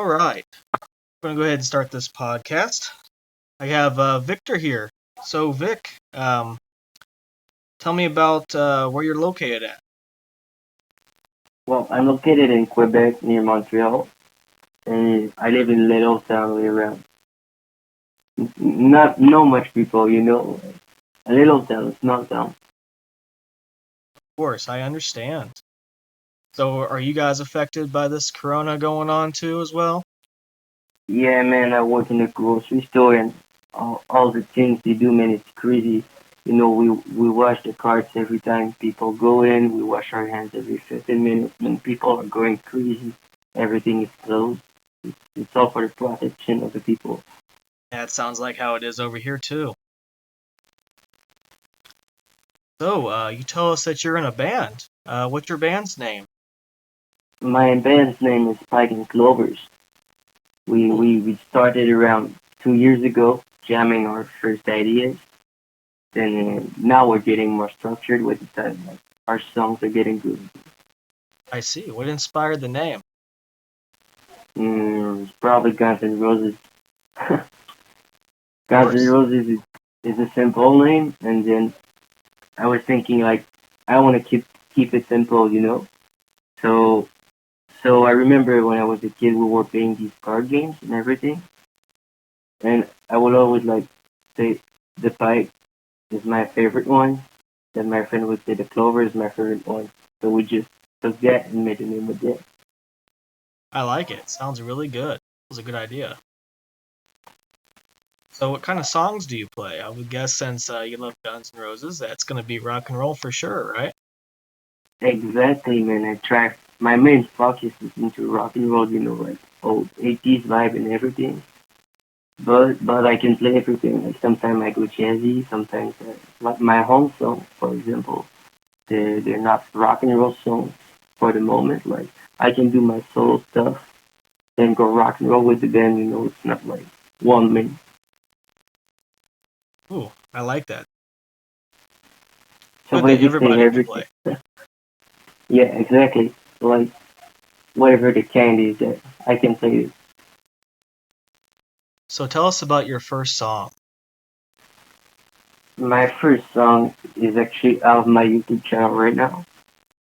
All right. I'm going to go ahead and start this podcast. I have Victor here. So, Vic, tell me about where you're located at. Well, I'm located in Quebec near Montreal, and I live in little town way around. Not no much people, a little town, small town. Of course, I understand. So, are you guys affected by this corona going on too, as well? Yeah, man, I work in a grocery store, and all the things they do, man, it's crazy. We wash the carts every time people go in. We wash our hands every 15 minutes. When people are going crazy, everything is closed. It's all for the protection of the people. Yeah, it sounds like how it is over here too. So, you tell us that you're in a band. What's your band's name? My band's name is Spike and Clovers. We started around 2 years ago, jamming our first ideas. Then now we're getting more structured with the time. Like our songs are getting good. I see. What inspired the name? It's probably Guns N' Roses. Of Guns N' course. Roses is a simple name, and then I was thinking like I want to keep it simple. So so I remember when I was a kid, we were playing these card games and everything, and I would always like say the pipe is my favorite one. Then my friend would say the clover is my favorite one. So we just took that and made the name with that. I like it. Sounds really good. It was a good idea. So, what kind of songs do you play? I would guess since you love Guns N' Roses, that's going to be rock and roll for sure, right? Exactly, man. I try. My main focus is into rock and roll, like old 80s vibe and everything. But I can play everything. Like sometimes I go jazzy, sometimes like my home song, for example. They're not rock and roll songs for the moment. Like I can do my solo stuff, then go rock and roll with the band. It's not like one minute. Ooh, I like that. So Good that basically everybody can everything. play. Yeah, exactly. Like whatever the kind is that I can play it. So, tell us about your first song. My first song is actually out of my YouTube channel right now.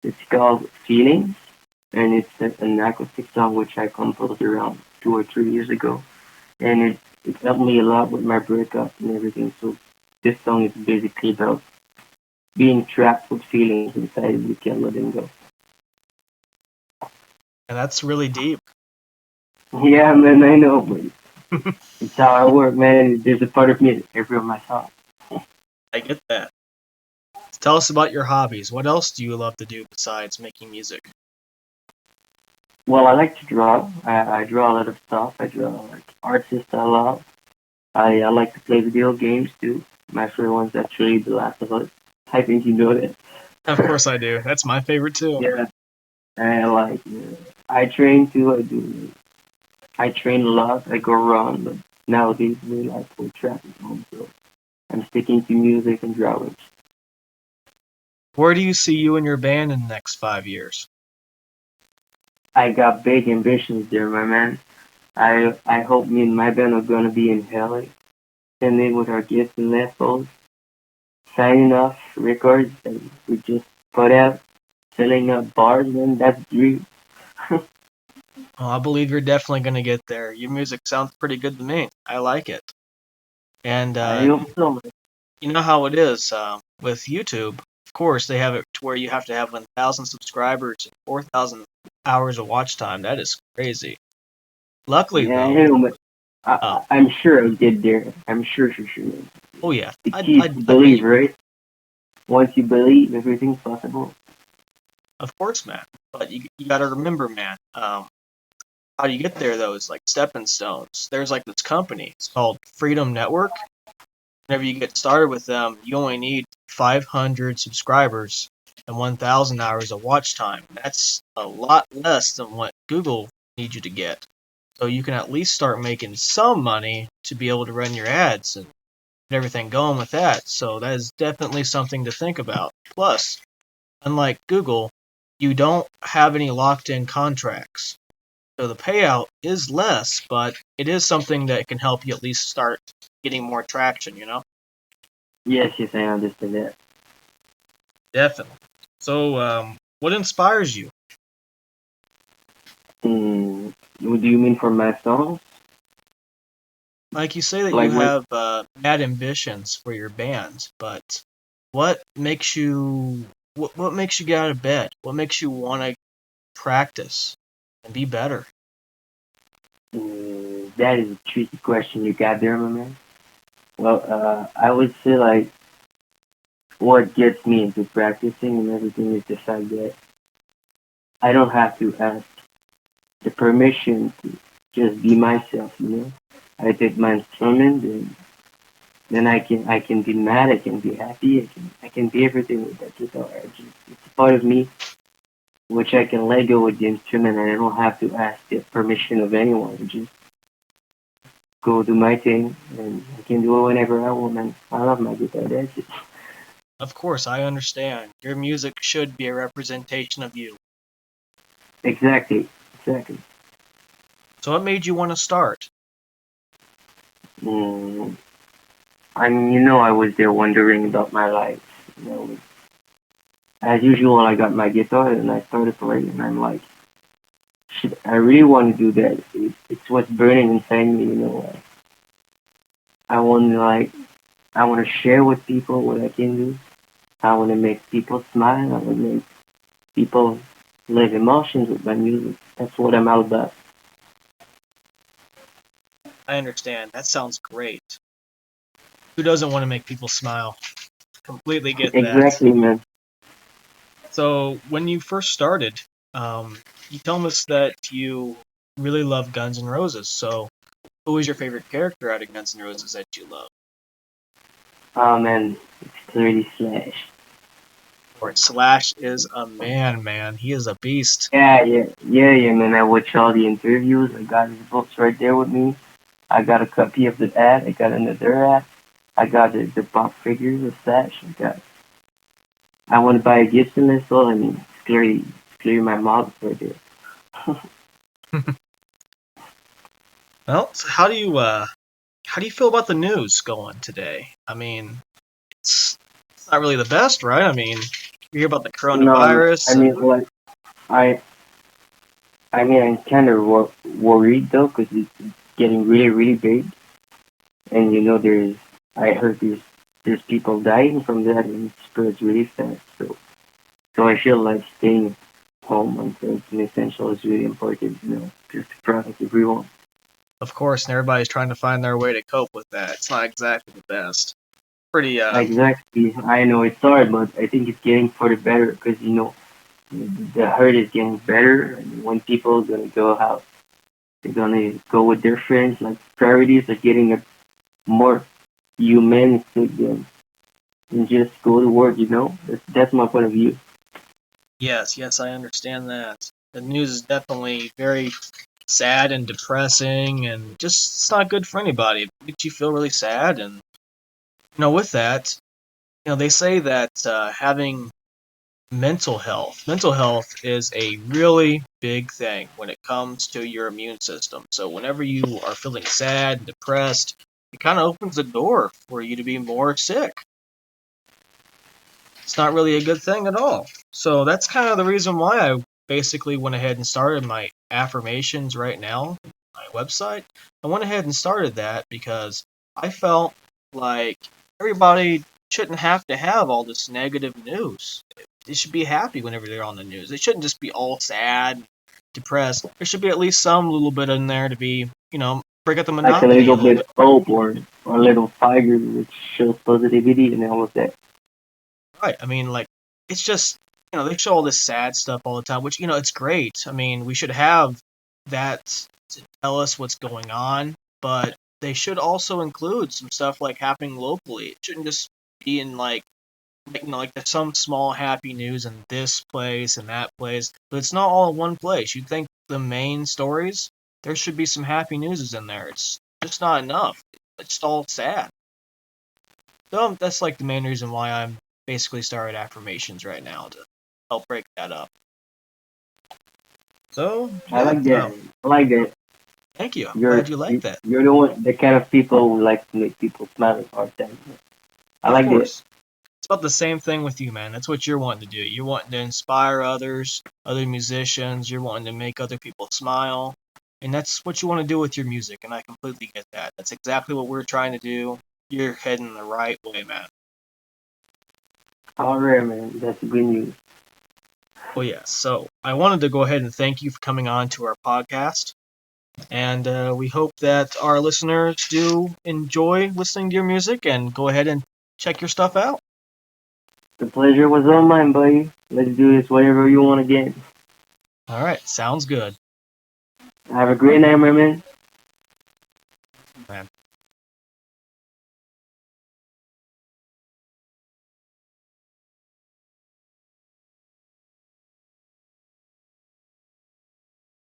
It's called Feelings, and it's an acoustic song which I composed around 2 or 3 years ago, and it helped me a lot with my breakup and everything. So this song is basically about being trapped with feelings inside and you can't let them go. And that's really deep. Yeah, man, I know, but it's how I work, man. There's a part of me in every of my songs. I get that. Tell us about your hobbies. What else do you love to do besides making music? Well, I like to draw. I draw a lot of stuff. I draw like artists I love. I like to play video games too. My favorite one's actually The Last of Us. I think you know that. Of course I do. That's my favorite too. Yeah, and I train too. I train a lot. I go run, but nowadays we like for track at home, so I'm sticking to music and drawings. Where do you see you and your band in the next 5 years? I got big ambitions there, my man. I hope me and my band are gonna be in LA, sending with our gifts and levels, signing off records that we just put out, selling out bars, and that's the dream. Well, I believe you're definitely going to get there. Your music sounds pretty good to me. I like it. And I hope so, man. you know how it is with YouTube. Of course, they have it to where you have to have 1,000 subscribers and 4,000 hours of watch time. That is crazy. Luckily, Yeah, I though, know, but uh, I'm sure I'll get there. I'm sure, man. oh yeah, The I'd, key is I'd, to I'd bet believe, you would. right? Once you believe, everything's possible. Of course, man. But you got to remember, man. How do you get there though? It's like stepping stones. There's like this company. It's called Freedom Network. Whenever you get started with them, you only need 500 subscribers and 1,000 hours of watch time. That's a lot less than what Google needs you to get. So you can at least start making some money to be able to run your ads and get everything going with that. So that is definitely something to think about. Plus, unlike Google, you don't have any locked in contracts. So the payout is less, but it is something that can help you at least start getting more traction, you know? Yes, yes, I understand that. Definitely. So, what inspires you? What do you mean for my songs? Like you say that you Like when have mad ambitions for your band, but what makes you what makes you get out of bed? What makes you want to practice and be better? that is a tricky question you got there, my man. Well, I would say like what gets me into practicing and everything is the fact that I don't have to ask the permission to just be myself, you know. I take my instrument and then I can be mad, I can be happy, I can be everything with that guitar. It's a part of me which I can let go with the instrument and I don't have to ask the permission of anyone. I just go do my thing and I can do it whenever I want, man. I love my guitar, that's it. Of course, I understand. Your music should be a representation of you. Exactly. Exactly. So what made you want to start? Mm, I mean, I was there wondering about my life. As usual, I got my guitar and I started playing, and I'm like, shit, I really want to do that. It's what's burning inside me, I want to I want to share with people what I can do. I want to make people smile. I want to make people live emotions with my music. That's what I'm all about. I understand. That sounds great. Who doesn't want to make people smile? Completely get that. Exactly, man. So when you first started, you told us that you really love Guns N' Roses. So who was your favorite character out of Guns N' Roses that you love? Oh man, it's clearly Slash. Or Slash is a man. He is a beast. Yeah, man. I watch all the interviews. I got his books right there with me. I got a copy of the ad. I got another ad. I got the pop figures of Slash. I want to buy a gift to myself. I mean, it's clearly my mom right there. Well, so how do you feel about the news going today? I mean, it's not really the best, right? I mean, you hear about the No, I coronavirus and mean, like, I, I mean, I'm kind of worried though, because it's getting really, really big, and I heard there's people dying from that, and it spreads really fast. So I feel like staying home until it's an essential is really important, just to protect everyone. of course, and everybody's trying to find their way to cope with that. It's not exactly the best. Pretty Exactly. I know it's hard, but I think it's getting for the better because the hurt is getting better, and when people are gonna go out, they're gonna go with their friends. Like priorities are getting a more humanistic than just go to work. That's my point of view. yes, I understand that. The news is definitely very sad and depressing and just it's not good for anybody. It makes you feel really sad and with that, they say that having mental health is a really big thing when it comes to your immune system. So whenever you are feeling sad and depressed, it kind of opens the door for you to be more sick. It's not really a good thing at all. So that's kind of the reason why I basically went ahead and started my affirmations right now, my website. I went ahead and started that because I felt like everybody shouldn't have to have all this negative news. They should be happy whenever they're on the news. They shouldn't just be all sad, depressed. There should be at least some little bit in there to be, break up the Like a monotony a little little bit bit. of hope or a little fire which shows positivity and all of that. Right. I mean, like, it's just, they show all this sad stuff all the time, which, it's great. I mean, we should have that to tell us what's going on, but they should also include some stuff like happening locally. It shouldn't just be in like there's some small happy news in this place and that place, but it's not all in one place. You'd think the main stories, there should be some happy newses in there. It's just not enough. It's just all sad. So that's like the main reason why I'm basically started affirmations right now to help break that up. So I yeah, like that. I like that. thank you. I'm You're glad you like you, that. you're the one, the kind of people who like to make people smile at hard times. I Of like that. course. It's about the same thing with you, man. That's what you're wanting to do. You're wanting to inspire others, other musicians. You're wanting to make other people smile. And that's what you want to do with your music. And I completely get that. That's exactly what we're trying to do. You're heading the right way, man. All right, man. That's good news. Well, yeah. So I wanted to go ahead and thank you for coming on to our podcast. And we hope that our listeners do enjoy listening to your music and go ahead and check your stuff out. The pleasure was all mine, buddy. Let's do this whatever you want again. All right. Sounds good, Have a great night, my man. man.